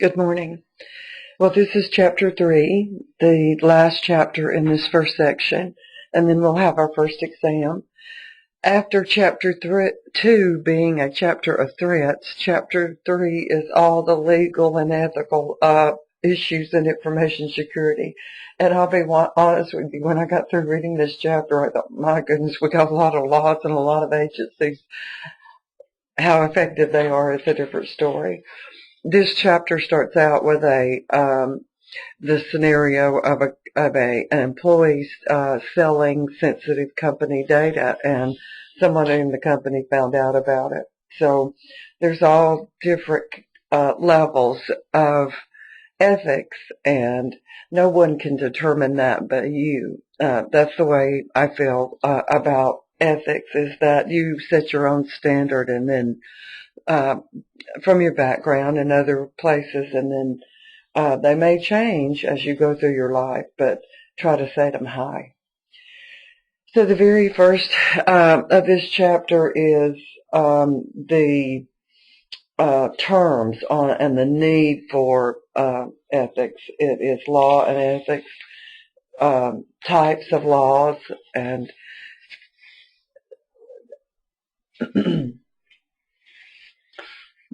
Good morning. Well, this is chapter 3, the last chapter in this first section, and then we'll have our first exam. After chapter 2 being a chapter of threats, chapter 3 is all the legal and ethical issues in information security. And I'll be honest with you, when I got through reading this chapter, I thought, my goodness, we got a lot of laws and a lot of agencies. How effective they are is a different story. This chapter starts out with the scenario of an employee selling sensitive company data, and someone in the company found out about it. So there's all different levels of ethics, and no one can determine that but you. That's the way I feel about ethics, is that you set your own standard, and then from your background and other places, and then they may change as you go through your life, but try to set them high. So the very first of this chapter is the terms on and the need for ethics. It is law and ethics, types of laws, and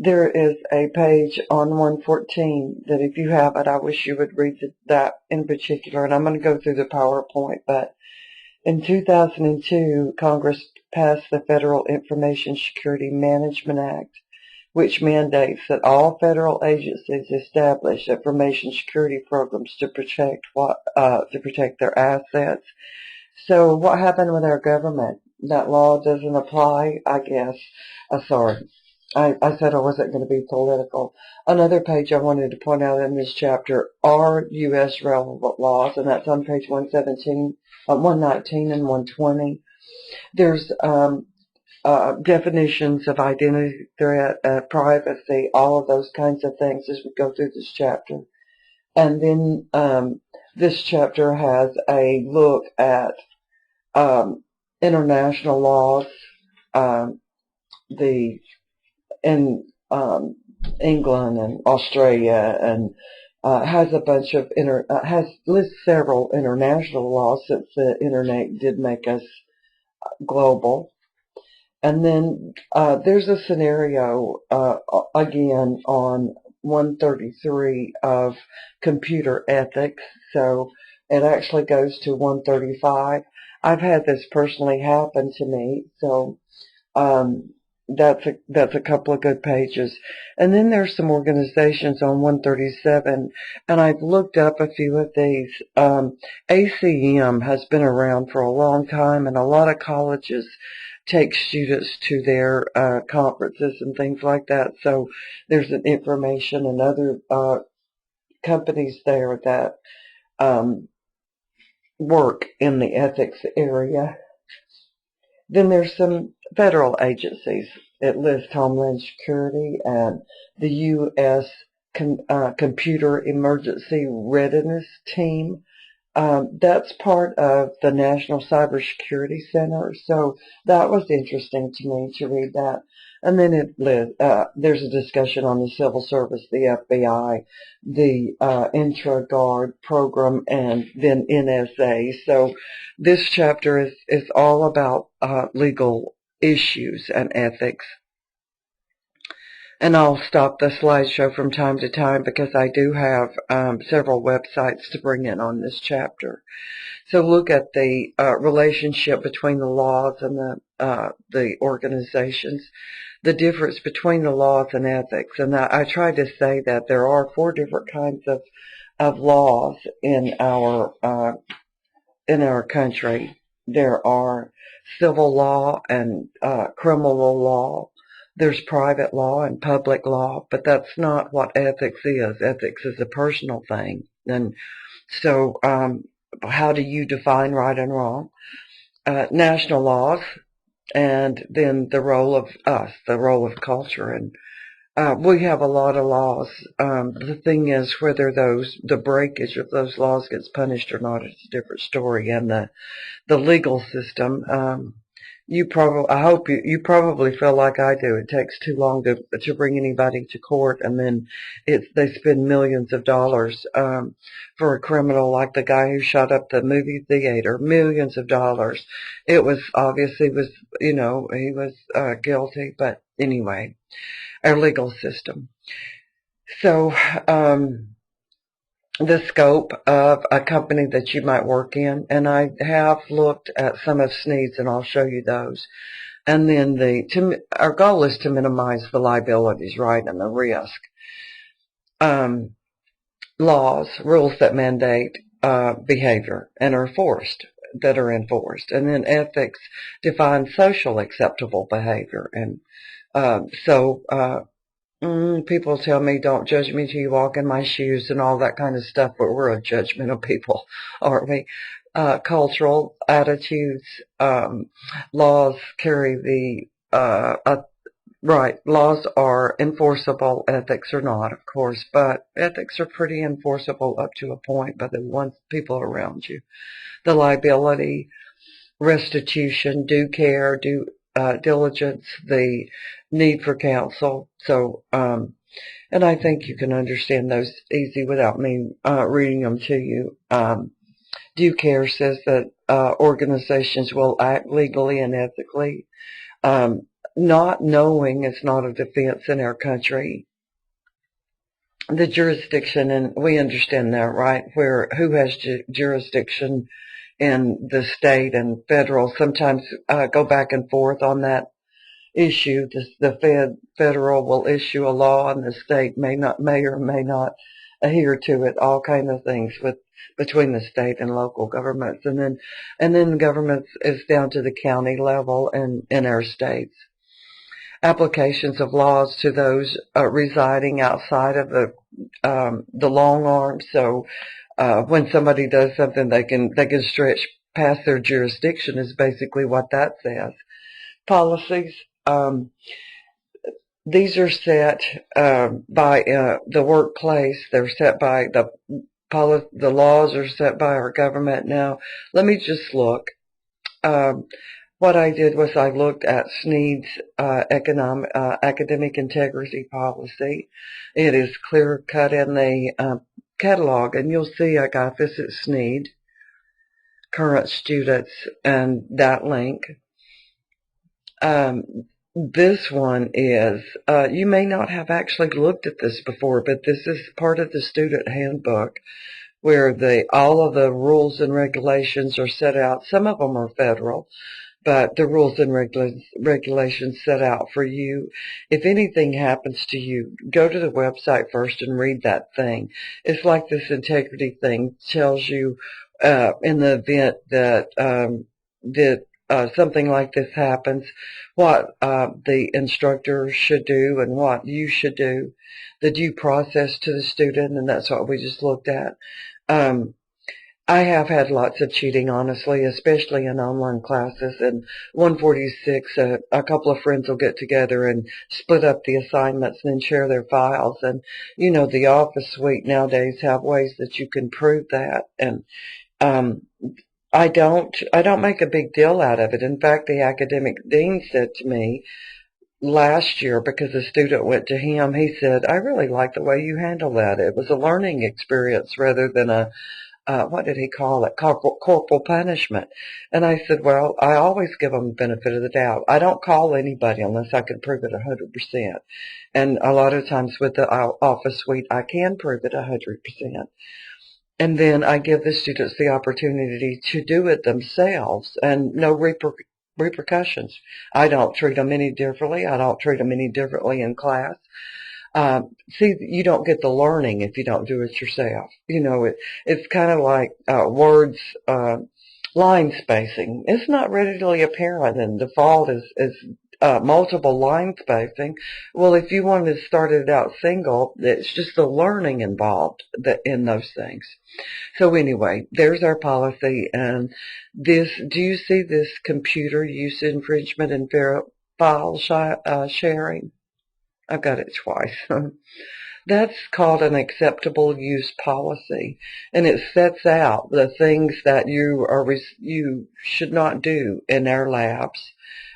there is a page on 114 that if you have it, I wish you would read that in particular. And I'm going to go through the PowerPoint. But in 2002, Congress passed the Federal Information Security Management Act, which mandates that all federal agencies establish information security programs to protect their assets. So what happened with our government? That law doesn't apply, I guess. Sorry. I said I wasn't going to be political. Another page I wanted to point out in this chapter are U.S. relevant laws, and that's on page 119 and 120. There's definitions of identity threat, privacy, all of those kinds of things as we go through this chapter. And then this chapter has a look at international laws, in England and Australia, and has a bunch of lists several international laws, since the internet did make us global. And then there's a scenario again on 133 of computer ethics, so it actually goes to 135. I've had this personally happen to me, so that's a couple of good pages. And then there's some organizations on 137, and I've looked up a few of these. ACM has been around for a long time, and a lot of colleges take students to their conferences and things like that. So there's an information and other companies there that work in the ethics area. Then there's some federal agencies. It lists Homeland Security and the U.S. Computer Emergency Readiness Team. That's part of the National Cybersecurity Center. So that was interesting to me to read that. And then there's a discussion on the civil service, the FBI, the Intra-Guard program, and then NSA. So this chapter is all about legal issues and ethics. And I'll stop the slideshow from time to time because I do have several websites to bring in on this chapter. So look at the relationship between the laws and the organizations, the difference between the laws and ethics. And I tried to say that there are 4 different kinds of laws in our country. There are civil law and criminal law. There's private law and public law, but that's not what ethics is. Ethics is a personal thing. And so how do you define right and wrong? National laws, and then the role of us, the role of culture. And we have a lot of laws. The thing is, whether the breakage of those laws gets punished or not, it's a different story. And the legal system, I hope you probably feel like I do. It takes too long to bring anybody to court, and then they spend millions of dollars, for a criminal like the guy who shot up the movie theater. Millions of dollars. It was obviously was, he was, guilty, but anyway, our legal system. So, the scope of a company that you might work in, and I have looked at some of Sneed's, and I'll show you those. And then our goal is to minimize the liabilities, right, and the risk. Laws, rules that mandate behavior and are enforced. And then ethics define social acceptable behavior. And people tell me, don't judge me till you walk in my shoes and all that kind of stuff, but we're a judgmental people, aren't we? Cultural attitudes, laws carry right, laws are enforceable, ethics are not, of course, but ethics are pretty enforceable up to a point by the people around you. The liability, restitution, due care, due diligence, the need for counsel. So, and I think you can understand those easy without me reading them to you. Due care says that organizations will act legally and ethically. Not knowing is not a defense in our country. The jurisdiction, and we understand that, right? Who has jurisdiction in the state and federal, sometimes go back and forth on that issue. The federal will issue a law, and the state may or may not adhere to it. All kinds of things between the state and local governments, and then governments is down to the county level and in our states. Applications of laws to those residing outside of the long arm. So when somebody does something, they can stretch past their jurisdiction, is basically what that says. Policies. These are set by the workplace. They're set by the laws are set by our government. Now, let me just look. What I did was I looked at Sneed's academic integrity policy. It is clear cut in the catalog, and you'll see I got this at Sneed, current students, and that link. This one is, you may not have actually looked at this before, but this is part of the student handbook where all of the rules and regulations are set out. Some of them are federal, but the rules and regulations set out for you. If anything happens to you, go to the website first and read that thing. It's like this integrity thing tells you in the event that something like this happens, what the instructor should do and what you should do, the due process to the student, and that's what we just looked at. I have had lots of cheating, honestly, especially in online classes. And 146, a couple of friends will get together and split up the assignments and then share their files. And, the Office suite nowadays have ways that you can prove that. And I don't make a big deal out of it. In fact, the academic dean said to me last year, because a student went to him, he said, I really like the way you handle that. It was a learning experience rather than what did he call it? Corporal punishment. And I said, well, I always give them the benefit of the doubt. I don't call anybody unless I can prove it 100%. And a lot of times with the Office suite, I can prove it 100%. And then I give the students the opportunity to do it themselves and no repercussions. I don't treat them any differently. I don't treat them any differently in class. See, you don't get the learning if you don't do it yourself. It's kind of like words, line spacing. It's not readily apparent, and default is multiple line spacing. Well, if you want to start it out single, it's just the learning involved in those things. So anyway, there's our policy. And do you see this computer use infringement and file sharing? I've got it twice. That's called an acceptable use policy, and it sets out the things that you should not do in our labs.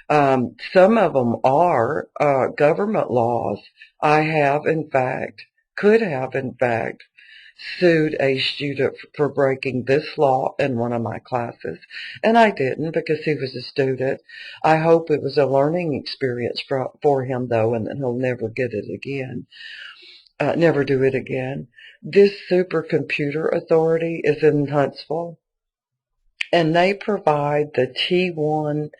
Some of them are government laws. I have, in fact, could have, in fact, sued a student for breaking this law in one of my classes, and I didn't because he was a student. I hope it was a learning experience for him, though, and that he'll never get it again, never do it again. This supercomputer authority is in Huntsville, and they provide the T1,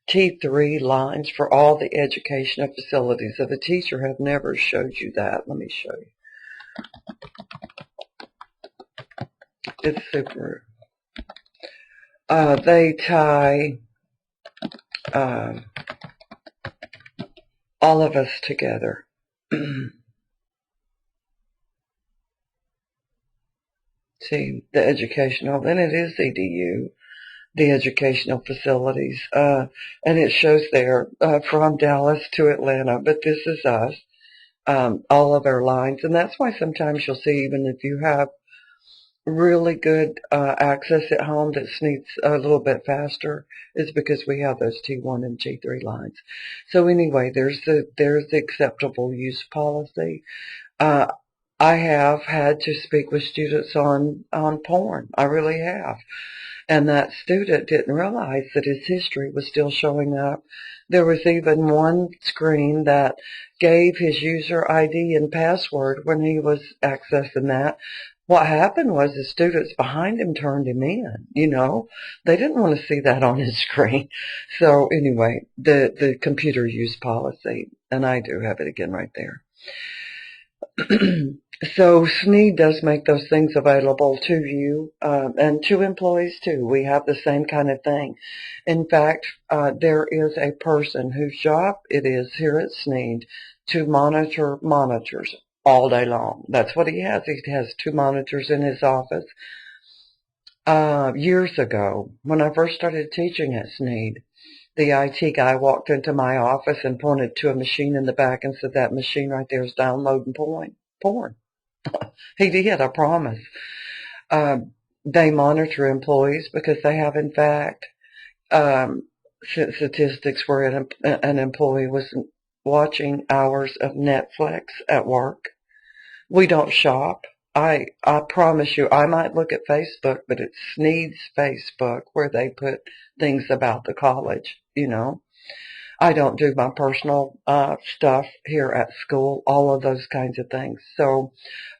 T3 lines for all the educational facilities. If a teacher have never showed you that, let me show you. It's super. They tie all of us together. See, the educational, and it is EDU, the educational facilities, and it shows there from Dallas to Atlanta, but this is us, all of our lines, and that's why sometimes you'll see, even if you have really good access at home that needs a little bit faster, is because we have those T1 and T3 lines. So anyway, there's the acceptable use policy. I have had to speak with students on porn. I really have. And that student didn't realize that his history was still showing up. There was even one screen that gave his user ID and password when he was accessing that. What happened was the students behind him turned him in, They didn't want to see that on his screen. So anyway, the computer use policy, and I do have it again right there. So SNEED does make those things available to you and to employees too. We have the same kind of thing. In fact, there is a person whose job it is here at SNEED to monitor monitors all day long. That's what he has. He has 2 monitors in his office. Years ago, when I first started teaching at SNEED, the IT guy walked into my office and pointed to a machine in the back and said, "That machine right there is downloading porn." He did, I promise. They monitor employees because they have, in fact, statistics where an employee was watching hours of Netflix at work. We don't shop. I promise you, I might look at Facebook, but it's SNEED's Facebook where they put things about the college, I don't do my personal stuff here at school, all of those kinds of things. So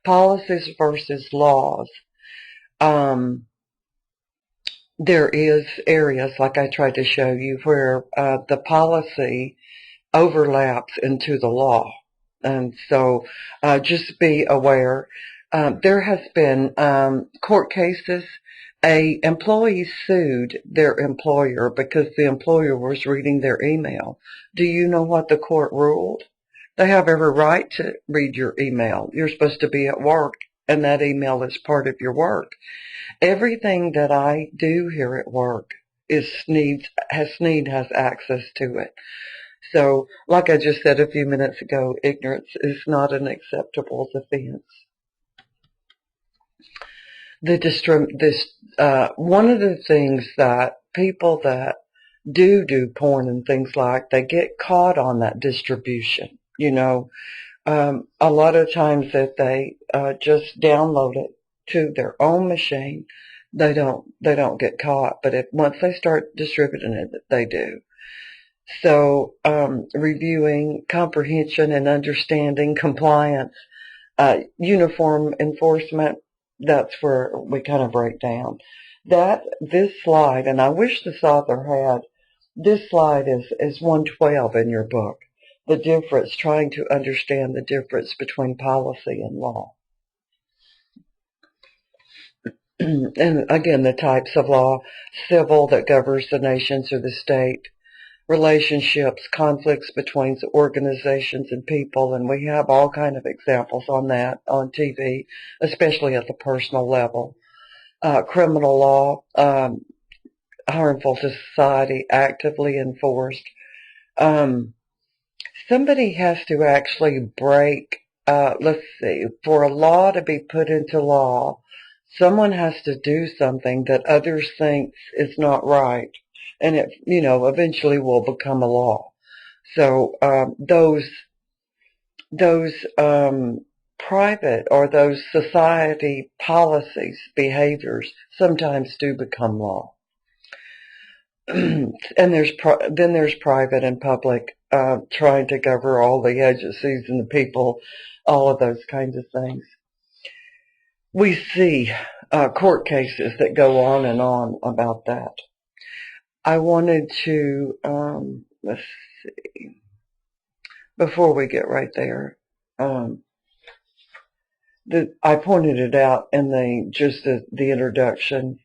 policies versus laws. There is areas, like I tried to show you, where the policy overlaps into the law. And so just be aware. There has been court cases. A employee sued their employer because the employer was reading their email. Do you know what the court ruled? They have every right to read your email. You're supposed to be at work, and that email is part of your work. Everything that I do here at work SNEED has access to it. So, like I just said a few minutes ago, ignorance is not an acceptable offense. One of the things that people that do porn and things like, they get caught on that distribution. A lot of times that they just download it to their own machine, they don't get caught. But once they start distributing it, they do. So reviewing comprehension and understanding, compliance, uniform enforcement, that's where we kind of break down. This slide, and I wish this author had, this slide is 112 in your book. The difference, trying to understand the difference between policy and law. And again, the types of law: civil, that governs the nations or the state; relationships, conflicts between organizations and people, and we have all kind of examples on that on TV, especially at the personal level. Criminal law, harmful to society, actively enforced. Somebody has to actually break let's see, for a law to be put into law, someone has to do something that others think is not right, and it, eventually will become a law. So those private or those society policies, behaviors sometimes do become law. And then there's private and public, trying to cover all the agencies and the people, all of those kinds of things. We see court cases that go on and on about that. I wanted to, let's see, before we get right there, I pointed it out in the introduction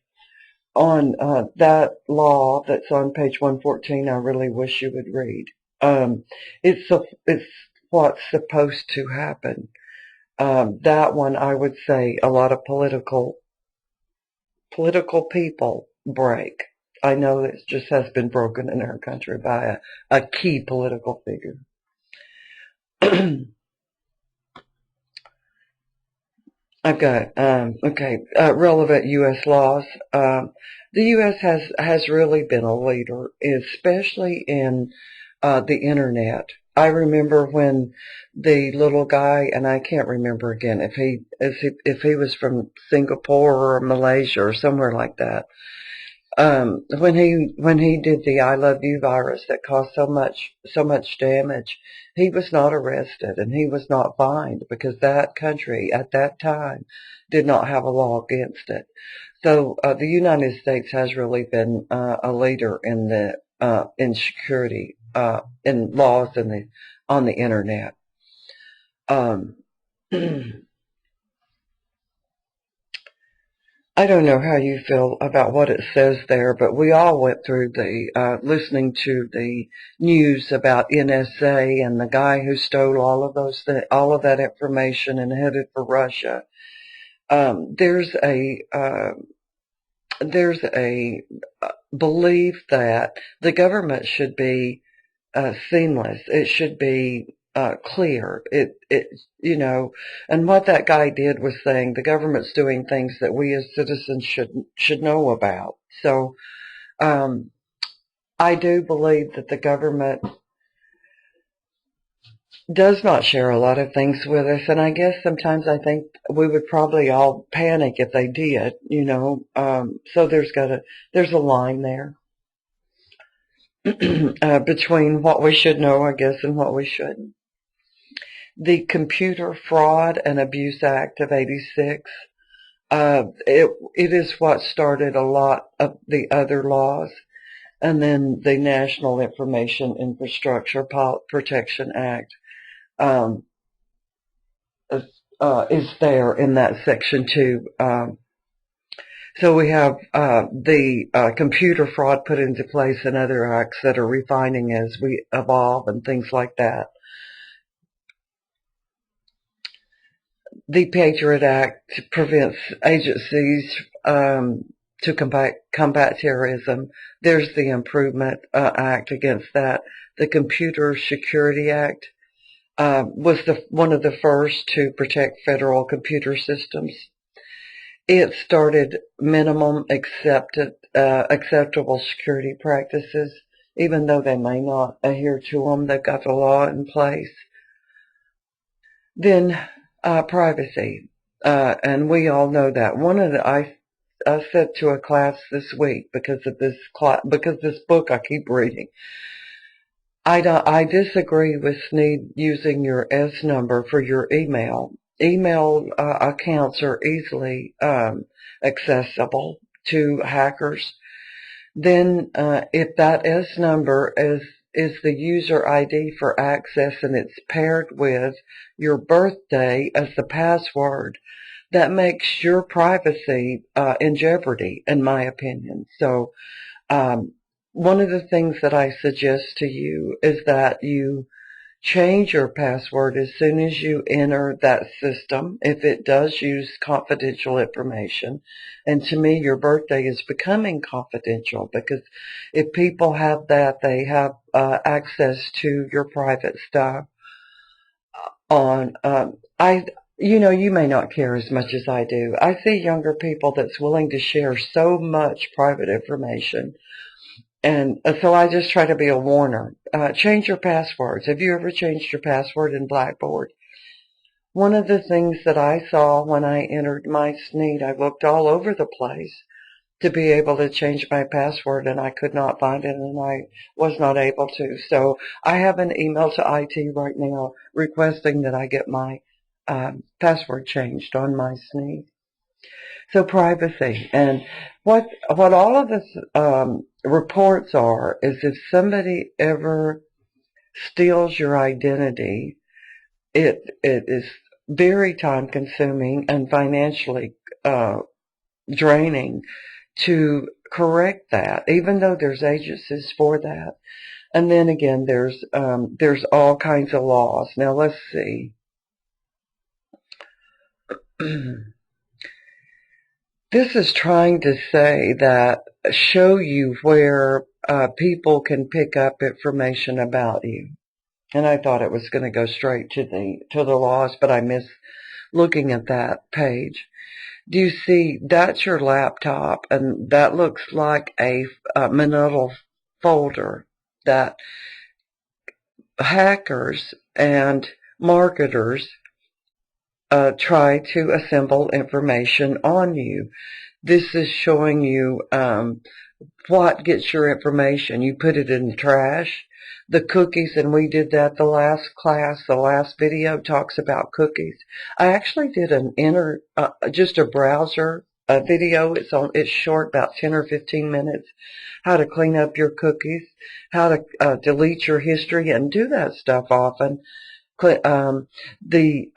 on that law that's on page 114. I really wish you would read. It's what's supposed to happen. That one, I would say, a lot of political people break. I know it just has been broken in our country by a key political figure. I've got relevant U.S. laws. The U.S. has really been a leader, especially in the internet. I remember when the little guy, and I can't remember again if he was from Singapore or Malaysia or somewhere like that. When he did the I Love You virus that caused so much damage, he was not arrested and he was not fined because that country at that time did not have a law against it. So the United States has really been a leader in security, in laws on the internet. I don't know how you feel about what it says there, but we all went through listening to the news about NSA and the guy who stole all of that information and headed for Russia. There's a belief that the government should be seamless. It should be clear. And what that guy did was saying the government's doing things that we as citizens should know about. So, I do believe that the government does not share a lot of things with us, and I guess sometimes I think we would probably all panic if they did, so there's a line there. Between what we should know, I guess, and what we shouldn't. The Computer Fraud and Abuse Act of '86, it is what started a lot of the other laws, and then the National Information Infrastructure Protection Act is there in that section too. So we have the computer fraud put into place and other acts that are refining as we evolve and things like that. The Patriot Act prevents agencies to combat terrorism. There's the Improvement Act against that. The Computer Security Act was one of the first to protect federal computer systems. It started minimum acceptable security practices, even though they may not adhere to them. They've got the law in place. Then privacy, and we all know that. I said to a class this week because this book I keep reading. I disagree with using your S number for your email. Email accounts are easily accessible to hackers. Then if that S number is the user ID for access and it's paired with your birthday as the password, that makes your privacy in jeopardy, in my opinion. So one of the things that I suggest to you is that you change your password as soon as you enter that system, if it does use confidential information. And to me, your birthday is becoming confidential because if people have that, they have access to your private stuff on you may not care as much as I do. I see younger people that's willing to share so much private information. And so I just try to be a warner. Change your passwords. Have you ever changed your password in Blackboard? One of the things that I saw when I entered my SNEED, I looked all over the place to be able to change my password, and I could not find it, and I was not able to. So I have an email to IT right now requesting that I get my password changed on my SNEED. So privacy, and what all of this reports are is if somebody ever steals your identity, it is very time consuming and financially draining to correct that, even though there's agencies for that. And then again, there's all kinds of laws. Now let's see. This is trying to say that show you where people can pick up information about you. And I thought it was going to go straight to the laws, but I missed looking at that page. Do you see, that's your laptop, and that looks like a manila folder that hackers and marketers try to assemble information on you. This is showing you what gets your information. You put it in the trash. The cookies, and we did that the last class. The last video talks about cookies. I actually did just a browser video. It's short, about 10 or 15 minutes. How to clean up your cookies, how to delete your history, and do that stuff often. The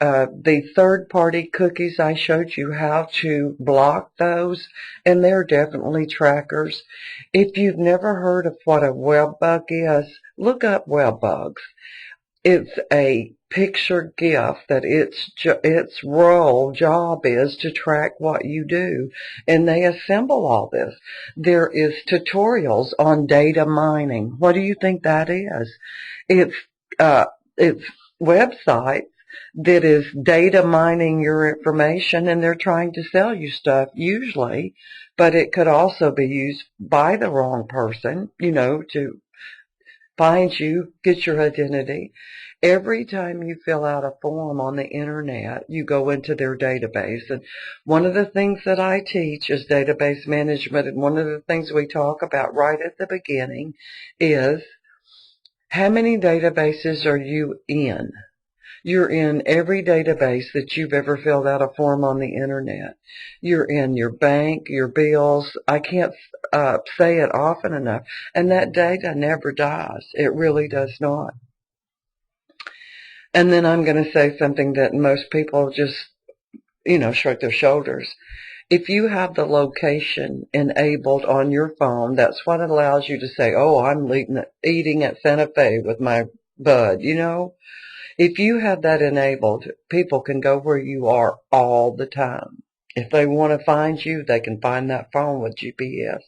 third-party cookies, I showed you how to block those, and they're definitely trackers. If you've never heard of what a web bug is, look up web bugs. It's a picture GIF that its job is to track what you do, and they assemble all this. There is tutorials on data mining. What do you think that is? It's websites that is data mining your information, and they're trying to sell you stuff usually, but it could also be used by the wrong person, to find you, get your identity. Every time you fill out a form on the internet, you go into their database. And one of the things that I teach is database management, and one of the things we talk about right at the beginning is how many databases are you in? You're in every database that you've ever filled out a form on the internet. You're in your bank, your bills. I can't say it often enough. And that data never dies. It really does not. And then I'm going to say something that most people just, shrug their shoulders. If you have the location enabled on your phone, that's what allows you to say, oh, I'm eating at Santa Fe with my bud, If you have that enabled, people can go where you are all the time. If they want to find you, they can find that phone with GPS.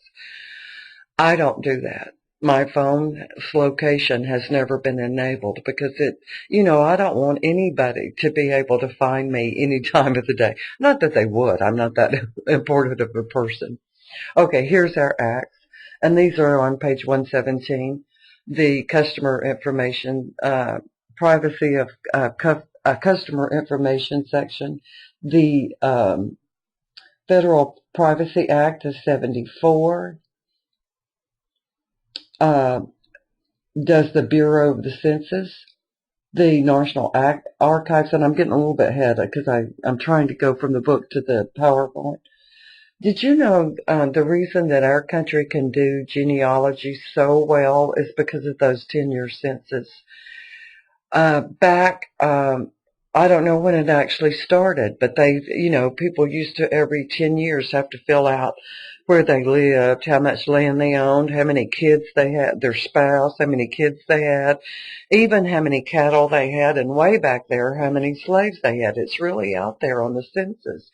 I don't do that. My phone's location has never been enabled because I don't want anybody to be able to find me any time of the day. Not that they would. I'm not that important of a person. Okay, here's our acts. And these are on page 117. The customer information, privacy of customer information section. The Federal Privacy Act of 74. Does the Bureau of the Census, the National Archives, and I'm getting a little bit ahead because I'm trying to go from the book to the PowerPoint. Did you know the reason that our country can do genealogy so well is because of those 10-year census? I don't know when it actually started, but people used to every 10 years have to fill out where they lived, how much land they owned, how many kids they had, their spouse, how many kids they had, even how many cattle they had, and way back there, how many slaves they had. It's really out there on the census.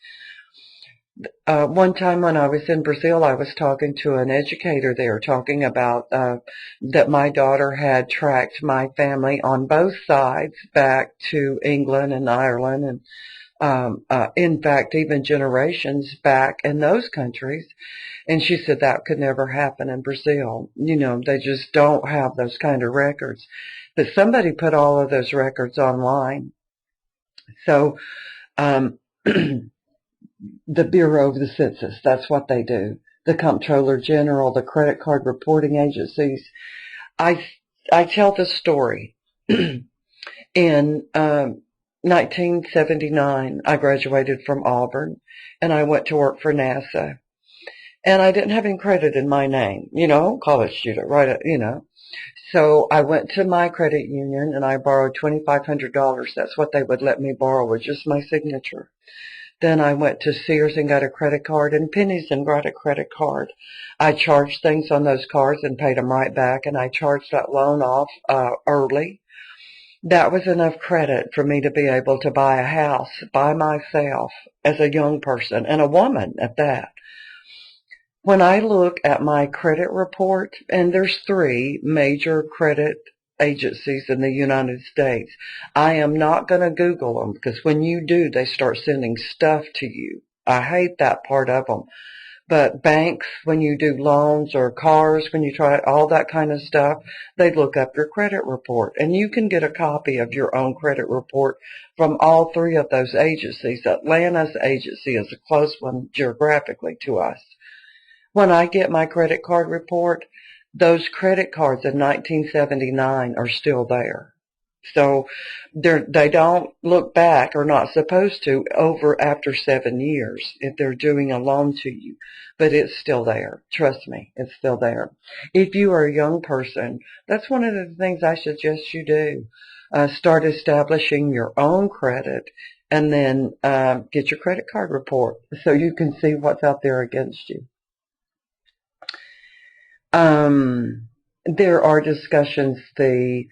One time when I was in Brazil, I was talking to an educator there, talking about that my daughter had tracked my family on both sides back to England and Ireland, and in fact, even generations back in those countries. And she said that could never happen in Brazil. They just don't have those kind of records. But somebody put all of those records online. So, um, the Bureau of the Census, that's what they do. The Comptroller General, the credit card reporting agencies. I tell this story. In 1979, I graduated from Auburn, and I went to work for NASA. And I didn't have any credit in my name, college student, right? So I went to my credit union and I borrowed $2,500. That's what they would let me borrow with just my signature. Then I went to Sears and got a credit card, and Penny's and got a credit card. I charged things on those cards and paid them right back, and I charged that loan off early. That was enough credit for me to be able to buy a house by myself as a young person, and a woman at that. When I look at my credit report, and there's 3 major credit agencies in the United States, I am not going to Google them, because when you do, they start sending stuff to you. I hate that part of them. But banks, when you do loans, or cars, when you try all that kind of stuff, they look up your credit report. And you can get a copy of your own credit report from all 3 of those agencies. Atlanta's agency is a close one geographically to us. When I get my credit card report, those credit cards in 1979 are still there. So they don't look back, or not supposed to, over after 7 years if they're doing a loan to you. But it's still there. Trust me, it's still there. If you are a young person, that's one of the things I suggest you do. Start establishing your own credit, and then get your credit card report so you can see what's out there against you. There are discussions, the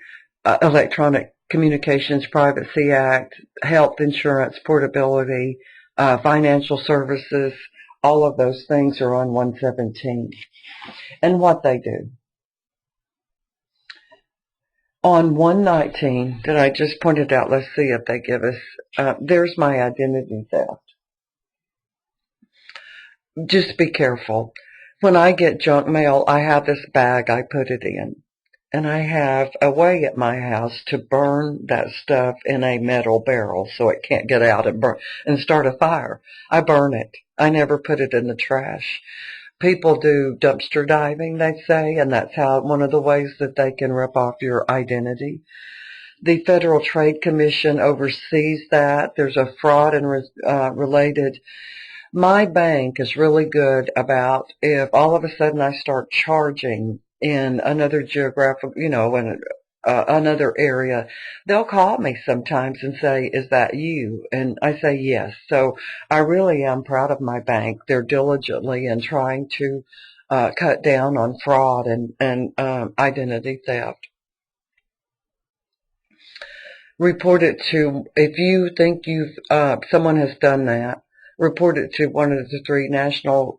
Electronic Communications Privacy Act, health insurance portability, financial services, all of those things are on 117. And what they do. On 119 that I just pointed out, let's see if they give us, there's my identity theft. Just be careful. When I get junk mail, I have this bag I put it in. And I have a way at my house to burn that stuff in a metal barrel so it can't get out and burn and start a fire. I burn it. I never put it in the trash. People do dumpster diving, they say, and that's one of the ways that they can rip off your identity. The Federal Trade Commission oversees that. There's a fraud and related. My bank is really good about, if all of a sudden I start charging in another geographic, in another area, they'll call me sometimes and say, "Is that you?" And I say yes. So I really am proud of my bank. They're diligently in trying to cut down on fraud and identity theft. Report it to, if you think someone has done that, report it to one of the 3 national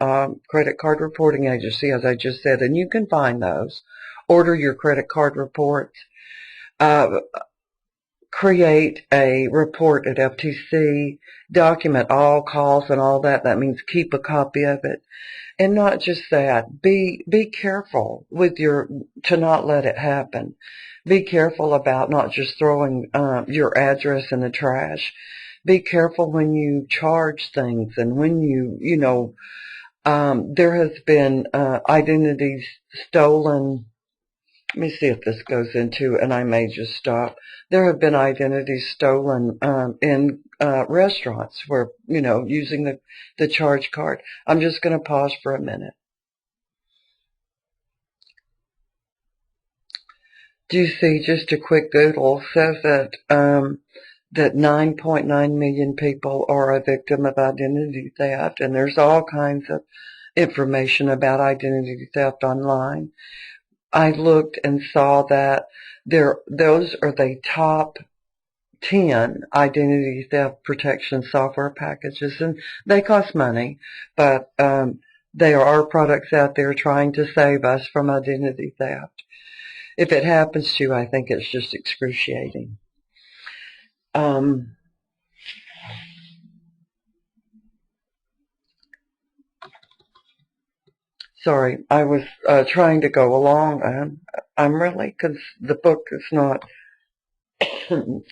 credit card reporting agencies, as I just said, and you can find those. Order your credit card reports. Create a report at FTC. Document all calls and all that. That means keep a copy of it. And not just that, be careful to not let it happen. Be careful about not just throwing your address in the trash. Be careful when you charge things, and when there has been identities stolen. Let me see if this goes into, and I may just stop. There have been identities stolen in restaurants where, using the charge card. I'm just going to pause for a minute. Do you see, just a quick Google says that 9.9 million people are a victim of identity theft, and there's all kinds of information about identity theft online. I looked and saw that those are the top 10 identity theft protection software packages, and they cost money, but there are products out there trying to save us from identity theft. If it happens to you, I think it's just excruciating. Sorry, I was trying to go along. I'm really, because the book is not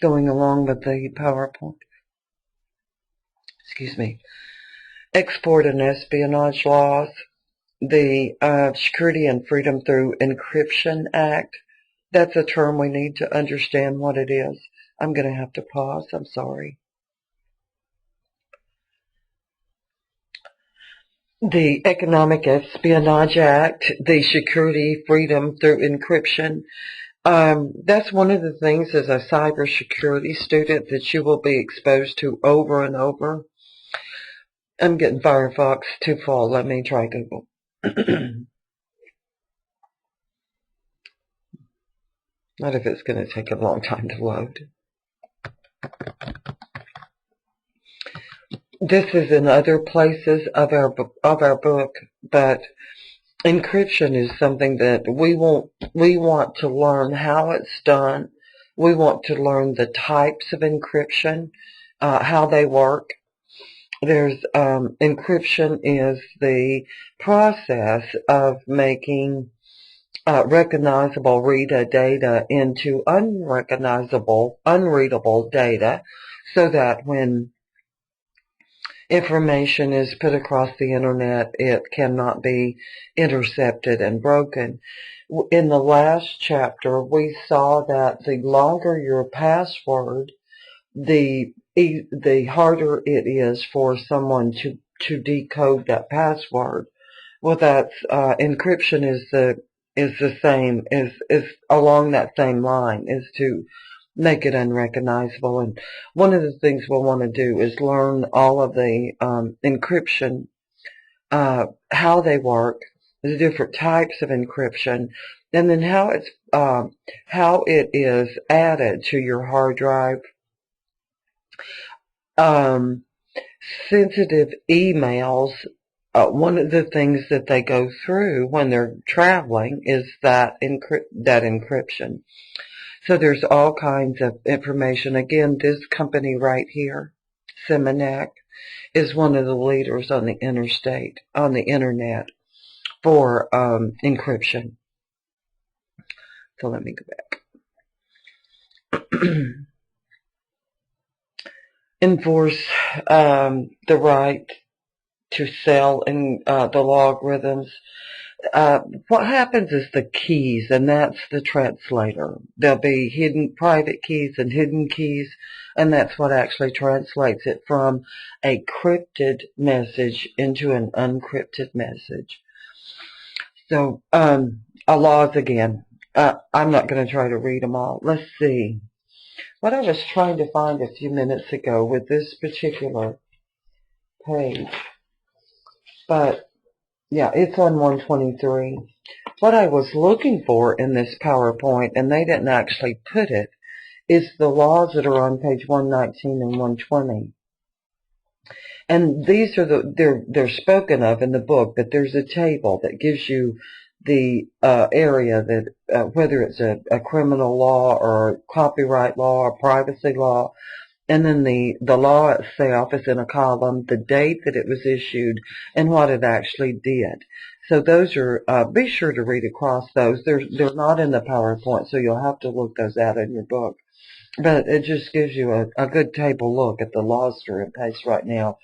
going along with the PowerPoint. Excuse me. Export and espionage laws. The Security and Freedom Through Encryption Act. That's a term we need to understand what it is. I'm going to have to pause. I'm sorry. The Economic Espionage Act, the Security Freedom Through Encryption. That's one of the things as a cybersecurity student that you will be exposed to over and over. I'm getting Firefox too full. Let me try Google. Not if it's going to take a long time to load. This is in other places of our book, but encryption is something that we want to learn how it's done. We want to learn the types of encryption, how they work. There's encryption is the process of making recognizable data into unrecognizable, unreadable data, so that when information is put across the internet, it cannot be intercepted and broken. In the last chapter, we saw that the longer your password, the harder it is for someone to decode that password. Well, that's encryption is the same, is along that same line, is to make it unrecognizable. And one of the things we'll want to do is learn all of the encryption, how they work, the different types of encryption, and then how it is added to your hard drive. Sensitive emails. One of the things that they go through when they're traveling is that encryption. So there's all kinds of information. Again, this company right here, Simonac, is one of the leaders on the internet for encryption. So let me go back. Enforce the right to sell in the logarithms. What happens is the keys, and that's the translator. There'll be hidden private keys and hidden keys, and that's what actually translates it from a crypted message into an unencrypted message. So, laws again. I'm not going to try to read them all. Let's see. What I was trying to find a few minutes ago with this particular page, but yeah, it's on 123. What I was looking for in this PowerPoint, and they didn't actually put it, is the laws that are on page 119 and 120. And these are they're spoken of in the book, but there's a table that gives you the area that, whether it's a criminal law or copyright law or privacy law, and then the law itself is in a column, the date that it was issued, and what it actually did. So those are, be sure to read across those. They're not in the PowerPoint, so you'll have to look those out in your book. But it just gives you a good table look at the laws that are in place right now,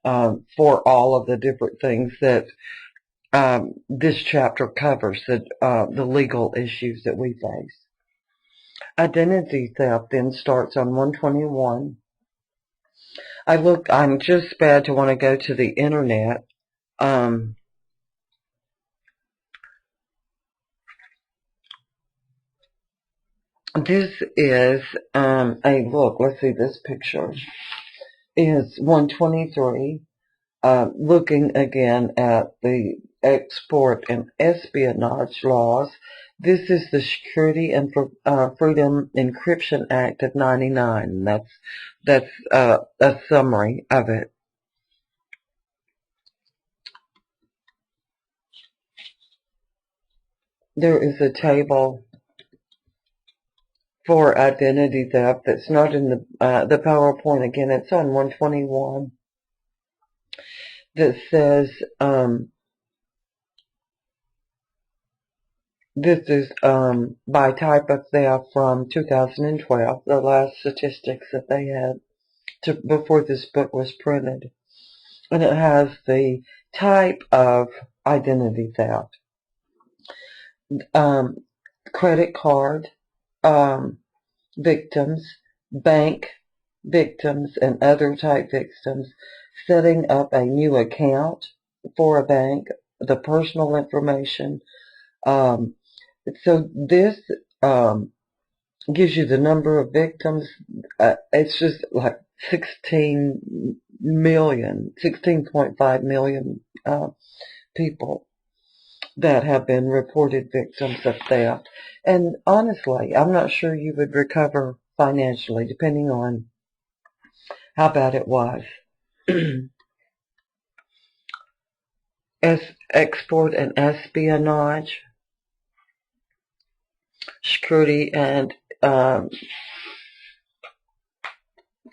for all of the different things that this chapter covers, the legal issues that we face. Identity theft then starts on 121. I'm just bad to want to go to the internet. This is a look. Let's see, this picture is 123. looking again at the export and espionage laws. This is the Security and Freedom Encryption Act of '99. That's a summary of it. There is a table for identity theft that's not in the PowerPoint. Again, it's on 121. That says this is by type of theft from 2012, the last statistics that they had before this book was printed. And it has the type of identity theft. Credit card victims, bank victims, and other type victims setting up a new account for a bank, the personal information. So this gives you the number of victims. It's just like 16.5 million people that have been reported victims of theft. And honestly, I'm not sure you would recover financially, depending on how bad it was. Export and espionage, security and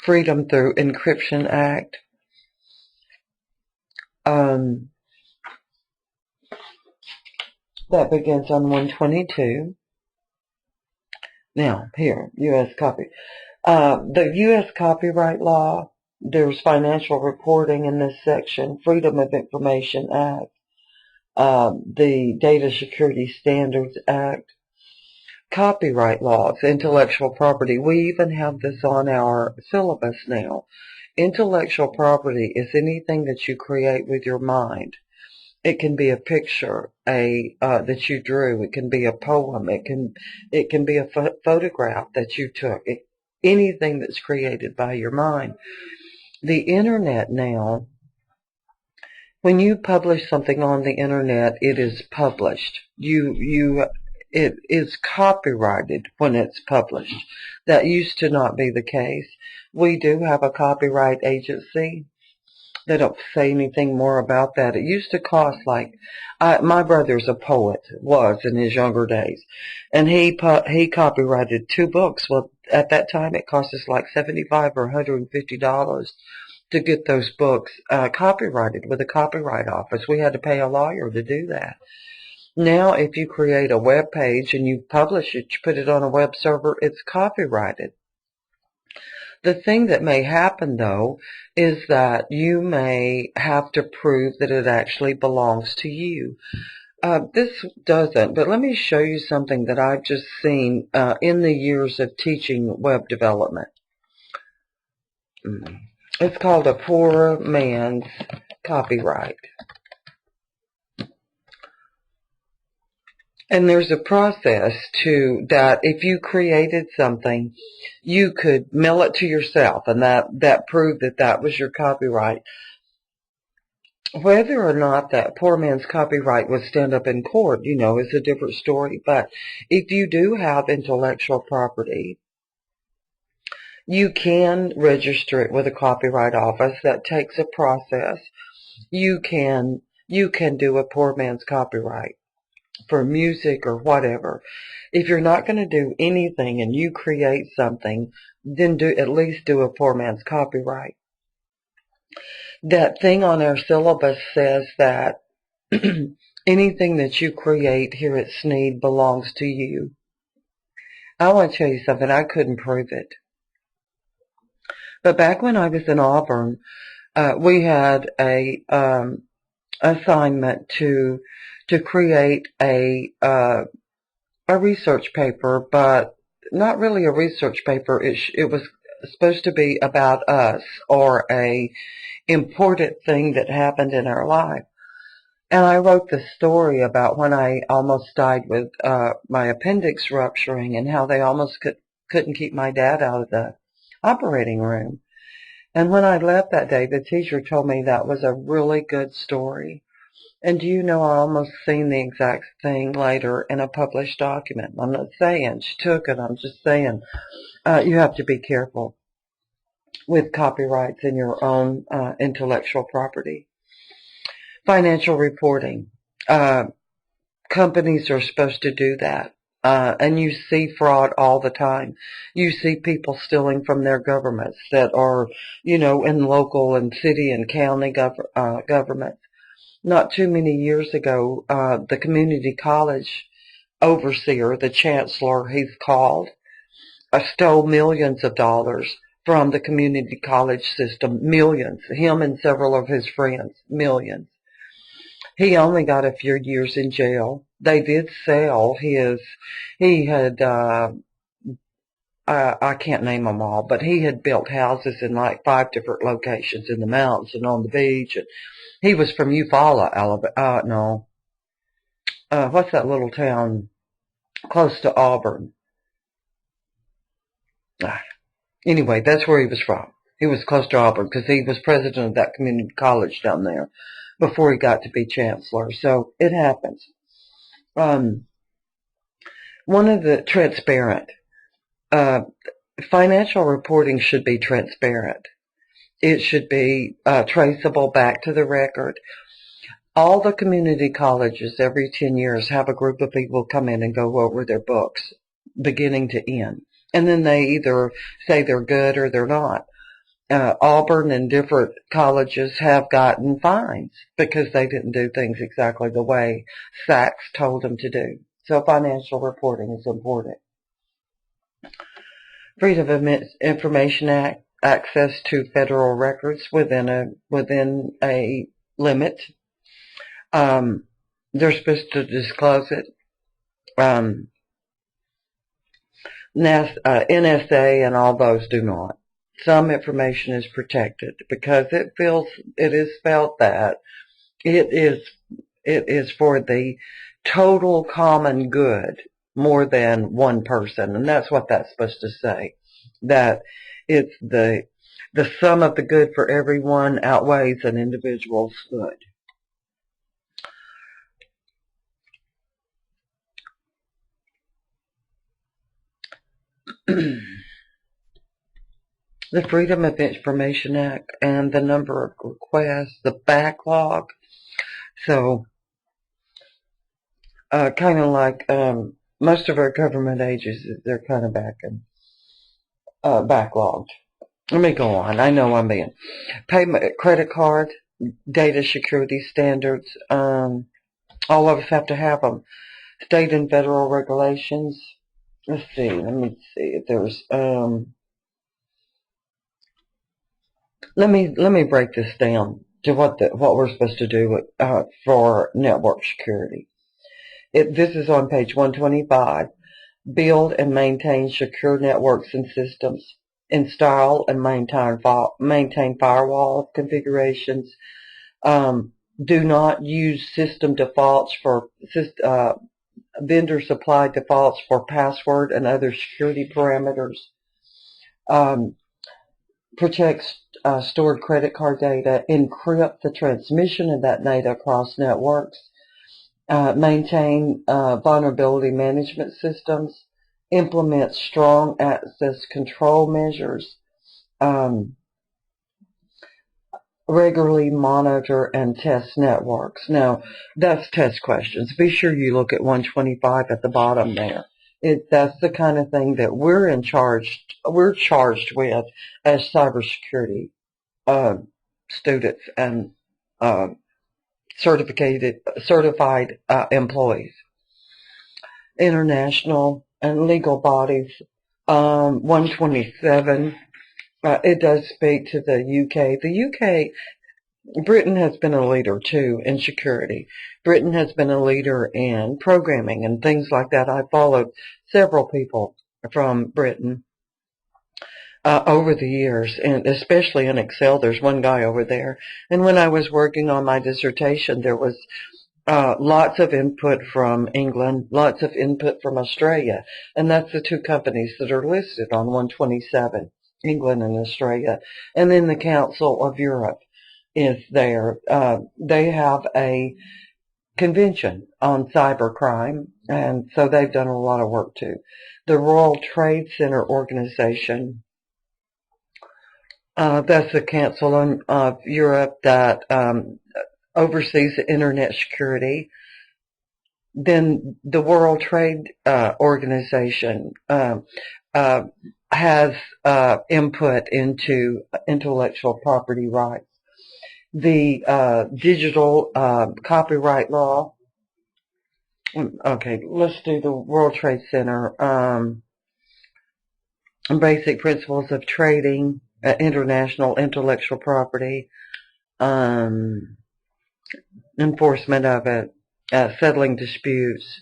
Freedom through Encryption Act. That begins on 122. Now, here, U.S. copy. The U.S. copyright law, there's financial reporting in this section, Freedom of Information Act, the Data Security Standards Act, copyright laws, intellectual property. We even have this on our syllabus now. Intellectual property is anything that you create with your mind. It can be a picture, that you drew. It can be a poem. It can be a photograph that you took. Anything that's created by your mind. The internet now, when you publish something on the internet, it is published. It is copyrighted when it's published. That used to not be the case. We do have a copyright agency. They don't say anything more about that. It used to cost my brother's a poet, was in his younger days, and he copyrighted 2 books. Well, at that time it cost us like $75 or $150 to get those books copyrighted with a copyright office. We had to pay a lawyer to do that. Now, if you create a web page and you publish it, you put it on a web server, it's copyrighted. The thing that may happen, though, is that you may have to prove that it actually belongs to you. This doesn't, but let me show you something that I've just seen in the years of teaching web development. It's called a poor man's copyright. And there's a process to that. If you created something, you could mail it to yourself, and that proved that was your copyright. Whether or not that poor man's copyright would stand up in court, is a different story. But if you do have intellectual property, you can register it with a copyright office. That takes a process. You can do a poor man's copyright for music or whatever. If you're not going to do anything and you create something, then at least do a poor man's copyright. That thing on our syllabus says that anything that you create here at Sneed belongs to you. I want to tell you something. I couldn't prove it. But back when I was in Auburn, we had a assignment to create a research paper, but not really a research paper. It was supposed to be about us or a important thing that happened in our life. And I wrote the story about when I almost died with my appendix rupturing and how they almost couldn't keep my dad out of the operating room. And when I left that day, the teacher told me that was a really good story. And do you know, I almost seen the exact thing later in a published document. I'm not saying she took it. I'm just saying you have to be careful with copyrights in your own intellectual property. Financial reporting. Companies are supposed to do that. And you see fraud all the time. You see people stealing from their governments that are, in local and city and county governments. Not too many years ago, the community college overseer, the chancellor he's called, stole millions of dollars from the community college system. Millions. Him and several of his friends. Millions. He only got a few years in jail. They did sell he had, I can't name them all, but he had built houses in like 5 different locations in the mountains and on the beach. And he was from Eufaula, Alabama. What's that little town close to Auburn? Anyway, that's where he was from. He was close to Auburn because he was president of that community college down there before he got to be chancellor. So it happens. One of the transparent, financial reporting should be transparent. It should be traceable back to the record. All the community colleges every 10 years have a group of people come in and go over their books, beginning to end. And then they either say they're good or they're not. Auburn and different colleges have gotten fines because they didn't do things exactly the way Sachs told them to do. So financial reporting is important. Freedom of Information Act, access to federal records within a limit. They're supposed to disclose it. NSA and all those do not. Some information is protected because it is felt that it is for the total common good more than one person, and that's what that's supposed to say. That it's the sum of the good for everyone outweighs an individual's good. The Freedom of Information Act and the number of requests, the backlog. So, kind of like most of our government agencies, they're kind of backlogged. Let me go on. I know I'm being payment, credit card, data security standards. All of us have to have them. State and federal regulations. Let's see. Let me see if there's. Let me break this down to what we're supposed to do for network security. This is on page 125. Build and maintain secure networks and systems. Install and maintain firewall configurations. Do not use system defaults for vendor supplied defaults for password and other security parameters. Protect stored credit card data. Encrypt the transmission of that data across networks. Maintain vulnerability management systems. Implement strong access control measures. Regularly monitor and test networks. Now, that's test questions. Be sure you look at 125 at the bottom there. That's the kind of thing that we're charged with as cybersecurity students and certified employees. International and legal bodies. 127. It does speak to the UK. The UK, Britain has been a leader too in security. Britain has been a leader in programming and things like that. I followed several people from Britain over the years, and especially in Excel. There's one guy over there. And when I was working on my dissertation, there was lots of input from England, lots of input from Australia, and that's the two companies that are listed on 127. England and Australia. And then the Council of Europe is there. They have a convention on cybercrime, and so they've done a lot of work too. The World Trade Center Organization, that's the Council of Europe that oversees the internet security. Then the World Trade Organization has input into intellectual property rights. The digital copyright law. Okay, let's do the World Trade Center. Basic principles of trading, international intellectual property, enforcement of it, settling disputes,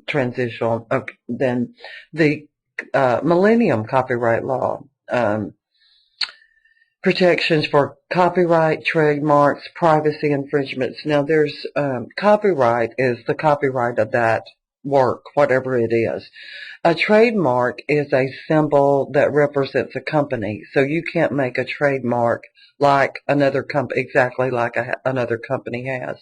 transitional. Okay, then the Millennium Copyright Law, protections for copyright, trademarks, privacy infringements. Now there's copyright is the copyright of that work, whatever it is. A trademark is a symbol that represents a company, so you can't make a trademark like another company, exactly like another company has.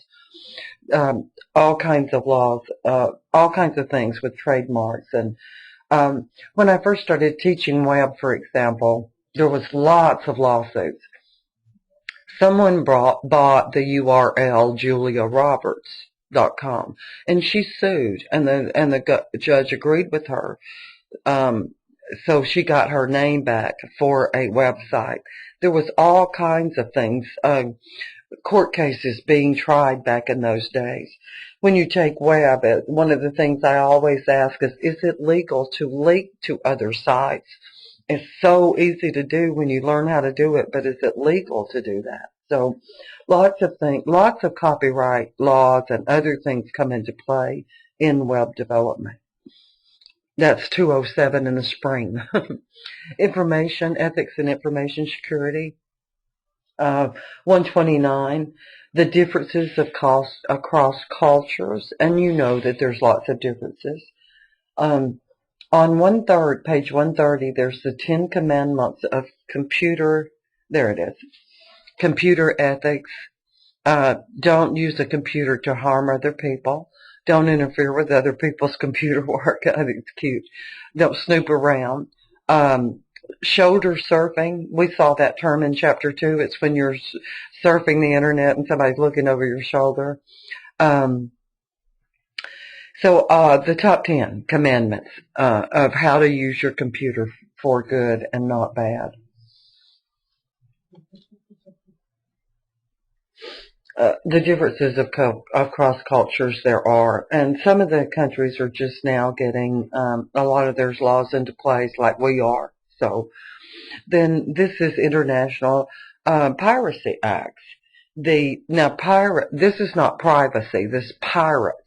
All kinds of laws, all kinds of things with trademarks. And when I first started teaching web, for example, there was lots of lawsuits. Someone bought the URL juliaroberts.com, and she sued, and the judge agreed with her. So she got her name back for a website. There was all kinds of things, court cases being tried back in those days. When you take web, one of the things I always ask is it legal to link to other sites? It's so easy to do when you learn how to do it, but is it legal to do that? So lots of things, lots of copyright laws and other things come into play in web development. That's 207 in the spring. Information ethics and information security. 129, the differences of cost across cultures, and you know that there's lots of differences. On page 130, there's the 10 commandments of computer ethics. Don't use a computer to harm other people. Don't interfere with other people's computer work. I think it's cute. Don't snoop around. Shoulder surfing, we saw that term in chapter 2. It's when you're surfing the internet and somebody's looking over your shoulder. So the top 10 commandments of how to use your computer for good and not bad. The differences across cultures there are, and some of the countries are just now getting a lot of their laws into place like we are. So then this is international piracy acts. This is not privacy, this is pirates,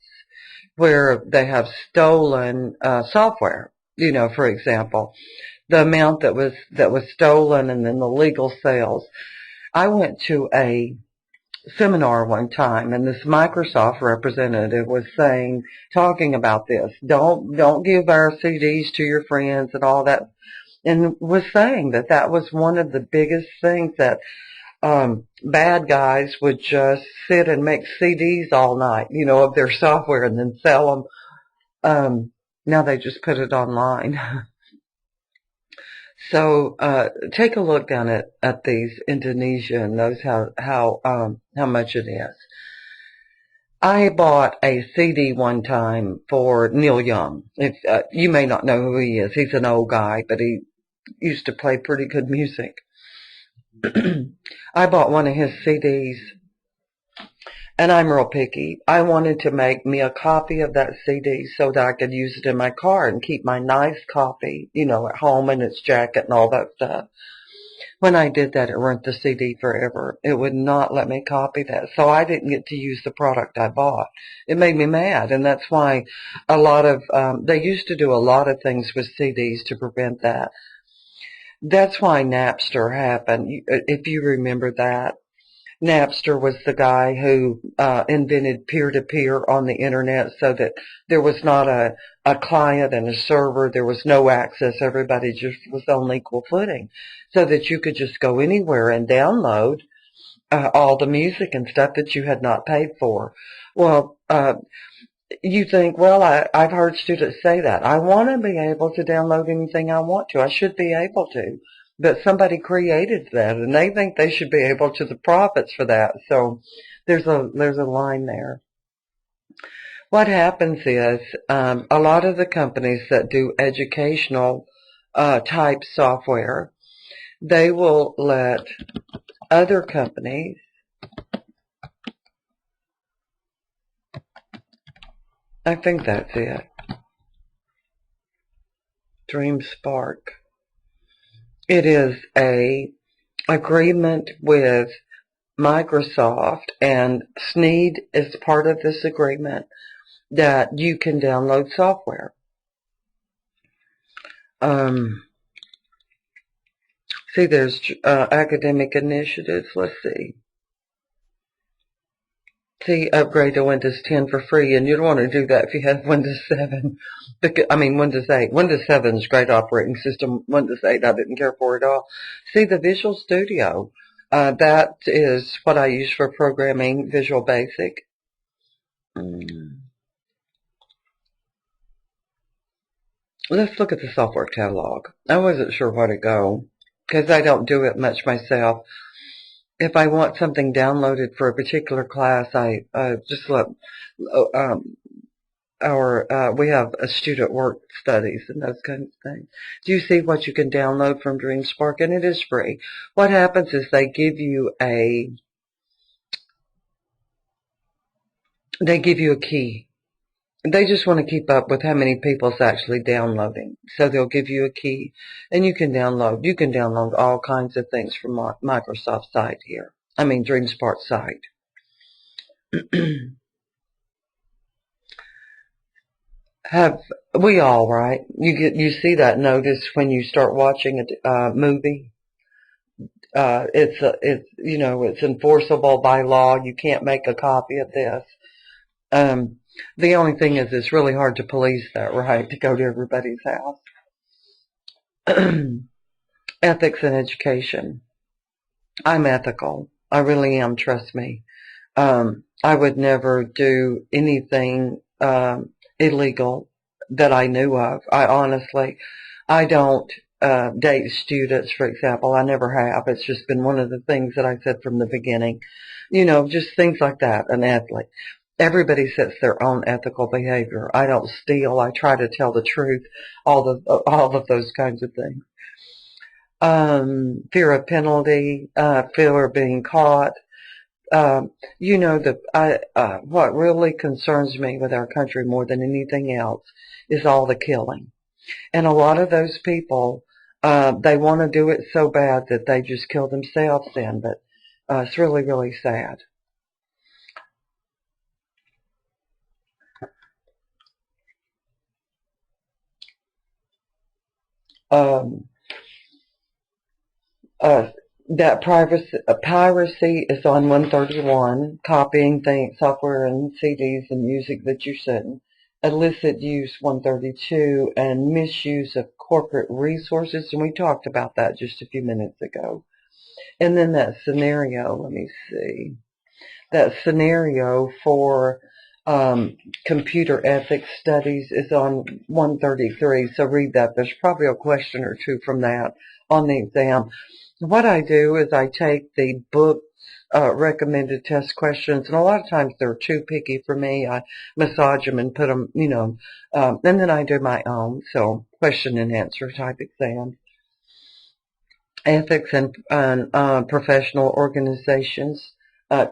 where they have stolen software. You know, for example, the amount that was stolen and then the legal sales. I went to a seminar one time, and this Microsoft representative was talking about this. Don't give our CDs to your friends and all that, and was saying that was one of the biggest things that bad guys would just sit and make CDs all night, you know, of their software and then sell them. Now they just put it online. So take a look down at these Indonesia and knows how much it is. I bought a CD one time for Neil Young. You may not know who he is. He's an old guy, but he used to play pretty good music. I bought one of his CDs, and I'm real picky. I wanted to make me a copy of that CD so that I could use it in my car and keep my nice copy, you know, at home in its jacket and all that stuff. When I did that, it ruined the CD forever. It would not let me copy that, so I didn't get to use the product I bought. It made me mad, and that's why a lot of, they used to do a lot of things with CDs to prevent that. That's why Napster happened, if you remember that. Napster was the guy who invented peer-to-peer on the internet so that there was not a client and a server. There was no access. Everybody just was on equal footing so that you could just go anywhere and download all the music and stuff that you had not paid for. Well, you think, well, I've heard students say that. I want to be able to download anything I want to. I should be able to. But somebody created that, and they think they should be able to the profits for that. So there's a line there. What happens is a lot of the companies that do educational type software, they will let other companies. I think that's it. DreamSpark. It is a agreement with Microsoft, and Sneed is part of this agreement that you can download software. See, there's academic initiatives. Let's see. See, upgrade to Windows 10 for free, and you don't want to do that if you have Windows 7. I mean, Windows 8. Windows 7 is a great operating system. Windows 8, I didn't care for at all. See, the Visual Studio, that is what I use for programming, Visual Basic. Let's look at the software catalog. I wasn't sure where to go because I don't do it much myself. If I want something downloaded for a particular class, I just let we have a student work studies and those kinds of things. Do you see what you can download from DreamSpark? And it is free. What happens is they give you a key. They just want to keep up with how many people's actually downloading. So they'll give you a key, and you can download all kinds of things from Microsoft site here. I mean, DreamSpark site. Have we all, right? You see that notice when you start watching a movie? It's enforceable by law. You can't make a copy of this. The only thing is it's really hard to police that, right? To go to everybody's house. Ethics and education. I'm ethical. I really am, trust me. I would never do anything illegal that I knew of. I don't date students, for example. I never have. It's just been one of the things that I said from the beginning. Just things like that, an athlete. Everybody sets their own ethical behavior. I don't steal. I try to tell the truth. All of those kinds of things. Fear of penalty, fear of being caught. What really concerns me with our country more than anything else is all the killing. And a lot of those people, they want to do it so bad that they just kill themselves then, but it's really, really sad. That piracy is on 131, copying things, software and CDs and music that you shouldn't. Illicit use 132, and misuse of corporate resources, and we talked about that just a few minutes ago. And then that scenario, let me see, that scenario for computer ethics studies is on 133, so read that. There's probably a question or two from that on the exam. What I do is I take the book's recommended test questions, and a lot of times they're too picky for me. I massage them and put them, and then I do my own, so question and answer type exam. Ethics and professional organizations,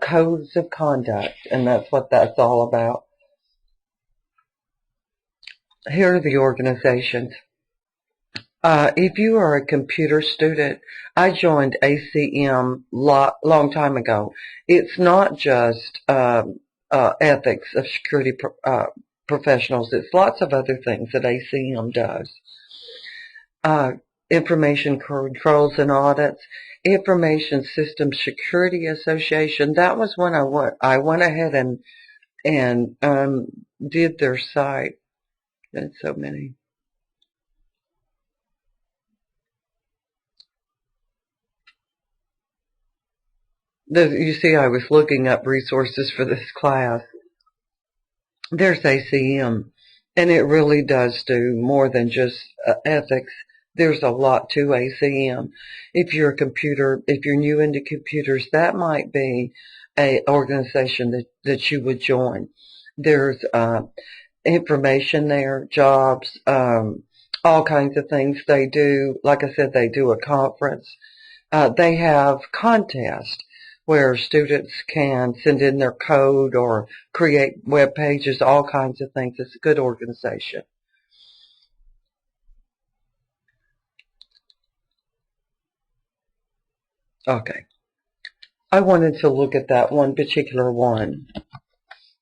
codes of conduct, and that's what that's all about. Here are the organizations. If you are a computer student, I joined ACM long time ago. It's not just ethics of security professionals. It's lots of other things that ACM does. Information Controls and Audits, Information Systems Security Association. That was when I went ahead and did their site. That's so many. You see, I was looking up resources for this class. There's ACM, and it really does do more than just ethics. There's a lot to ACM. If you're new into computers, that might be a organization that you would join. There's information there, jobs, all kinds of things they do. Like I said, they do a conference. They have contests where students can send in their code or create web pages, all kinds of things. It's a good organization. Okay. I wanted to look at that one particular one.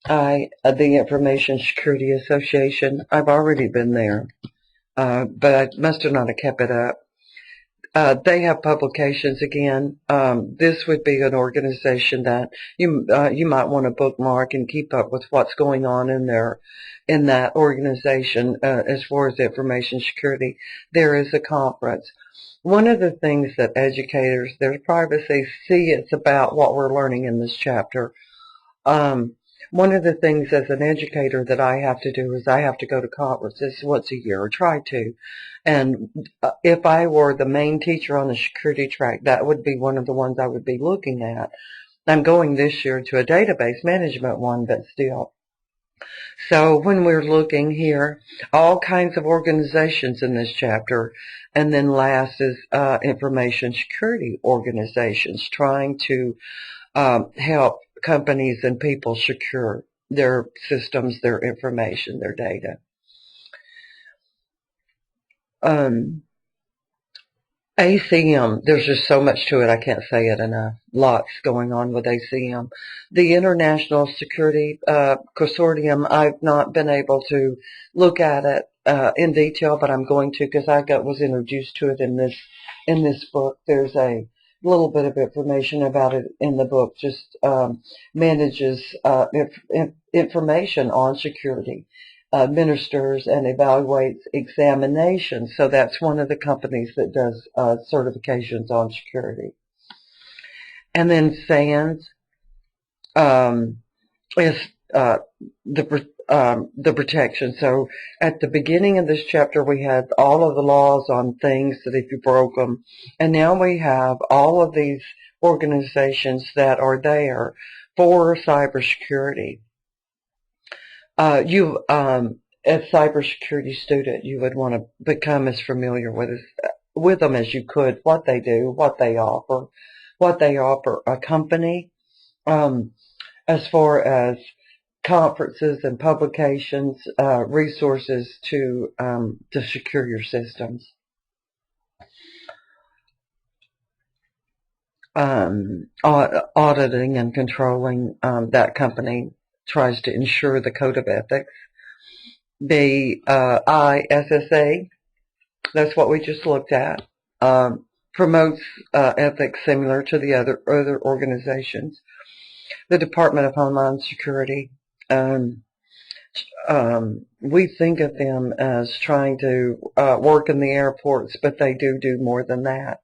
The Information Security Association, I've already been there, but I must have not have kept it up. They have publications again. This would be an organization that you might want to bookmark and keep up with what's going on in that organization as far as information security. There is a conference. One of the things that educators, there's privacy, see it's about what we're learning in this chapter. One of the things as an educator that I have to do is I have to go to conferences once a year, or try to. And if I were the main teacher on the security track, that would be one of the ones I would be looking at. I'm going this year to a database management one, but still. So when we're looking here, all kinds of organizations in this chapter, and then last is information security organizations trying to help companies and people secure their systems, their information, their data. ACM, there's just so much to it, I can't say it enough. Lots going on with ACM. The International Security Consortium, I've not been able to look at it in detail, but I'm going to because was introduced to it in this book. There's a little bit of information about it in the book, just manages information on security, administers and evaluates examinations. So that's one of the companies that does certifications on security. And then SANS is the protection. So at the beginning of this chapter, we had all of the laws on things that if you broke them, and now we have all of these organizations that are there for cybersecurity. As a cybersecurity student, you would want to become as familiar with them as you could, what they do, what they offer a company, as far as conferences and publications, resources to secure your systems. Auditing and controlling that company tries to ensure the code of ethics. The ISSA, that's what we just looked at, promotes ethics similar to the other organizations. The Department of Homeland Security, we think of them as trying to work in the airports, but they do more than that.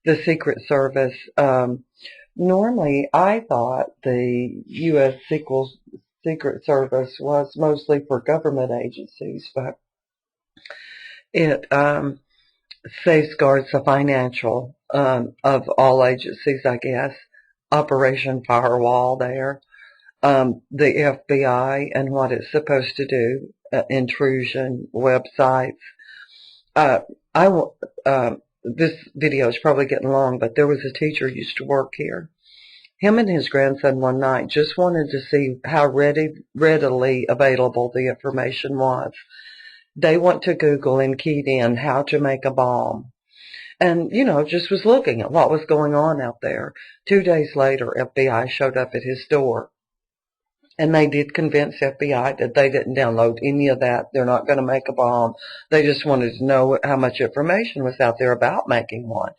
The Secret Service, normally I thought the U.S. Secret Service was mostly for government agencies, but it safeguards the financial of all agencies, I guess. Operation Firewall there. The FBI and what it's supposed to do, intrusion, websites. This video is probably getting long, but there was a teacher who used to work here. Him and his grandson one night just wanted to see how readily available the information was. They went to Google and keyed in how to make a bomb. And, just was looking at what was going on out there. 2 days later, FBI showed up at his door. And they did convince FBI that they didn't download any of that. They're not going to make a bomb. They just wanted to know how much information was out there about making one.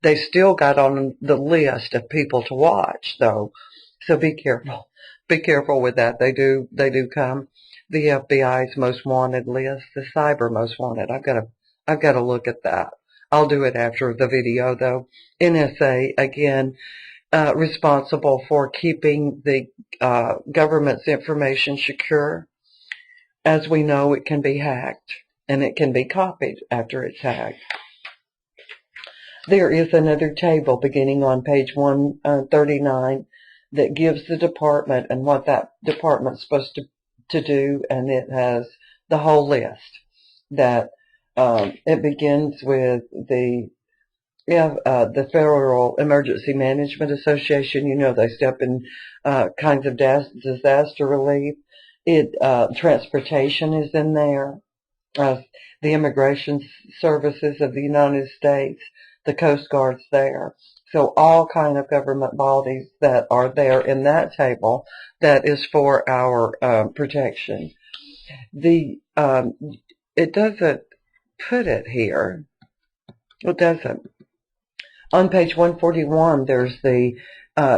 They still got on the list of people to watch, though. So be careful. Be careful with that. They do come. The FBI's most wanted list, the cyber most wanted. I've got to look at that. I'll do it after the video, though. NSA, again, responsible for keeping the government's information secure. As we know, it can be hacked, and it can be copied after it's hacked. There is another table beginning on page 139 that gives the department and what that department's supposed to do, and it has the whole list. That it begins with the Federal Emergency Management Association. You know, they step in kinds of disaster relief. Transportation is in there. The Immigration Services of the United States, the Coast Guard's there. So all kind of government bodies that are there in that table that is for our protection. It doesn't put it here. It doesn't. On page 141, there's the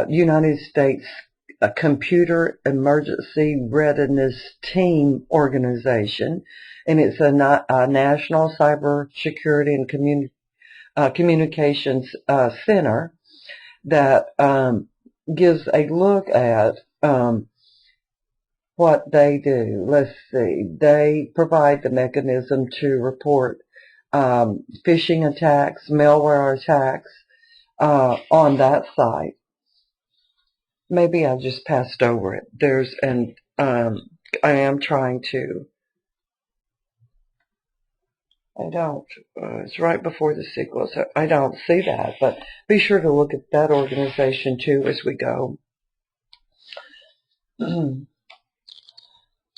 United States Computer Emergency Readiness Team Organization, and it's a National Cybersecurity and Communications Center that gives a look at what they do. Let's see. They provide the mechanism to report phishing attacks, malware attacks on that site. Maybe I just passed over it. I am trying to. I don't. It's right before the sequel, so I don't see that. But be sure to look at that organization too as we go.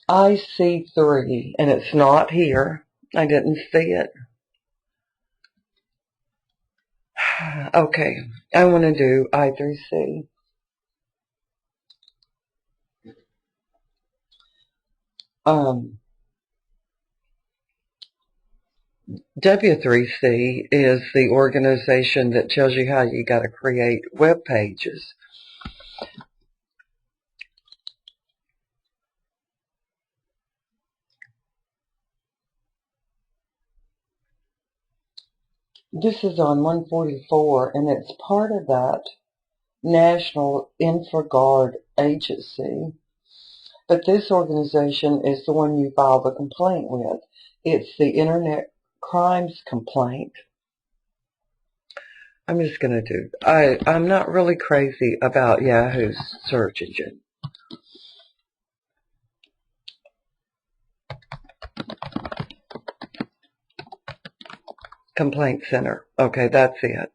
I-C3, and it's not here. I didn't see it. Okay, I want to do I3C. W3C is the organization that tells you how you got to create web pages. This is on 144, and it's part of that National InfraGard Agency. But this organization is the one you file the complaint with. It's the Internet Crimes Complaint. I'm just going to do, I'm not really crazy about Yahoo's search engine. Complaint Center. Okay, that's it.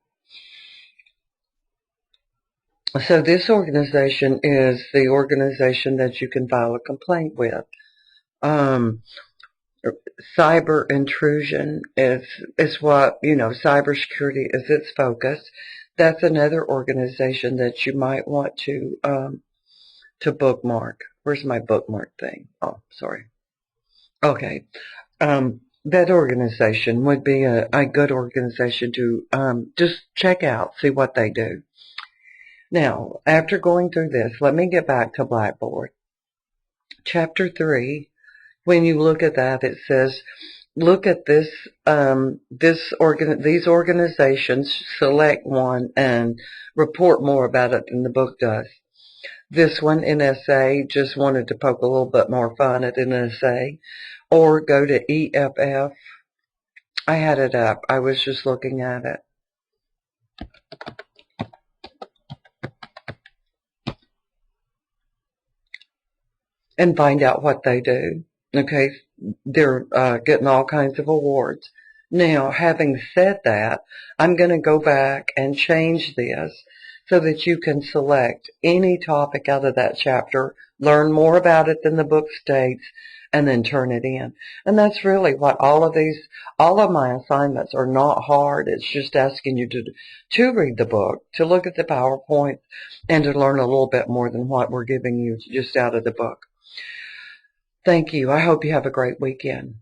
So this organization is the organization that you can file a complaint with. Cyber intrusion is what, cybersecurity is its focus. That's another organization that you might want to bookmark. Where's my bookmark thing? Oh, sorry. Okay. That organization would be a good organization to just check out, see what they do. Now, after going through this, let me get back to Blackboard. Chapter 3, when you look at that, it says, look at this, these organizations, select one, and report more about it than the book does. This one, NSA, just wanted to poke a little bit more fun at NSA. Or go to EFF. I had it up. I was just looking at it. And find out what they do. Okay, they're getting all kinds of awards. Now, having said that, I'm going to go back and change this so that you can select any topic out of that chapter learn more about it than the book states, and then turn it in. And that's really what all of my assignments are. Not hard. It's just asking you to read the book, to look at the PowerPoint, and to learn a little bit more than what we're giving you just out of the book. Thank you. I hope you have a great weekend.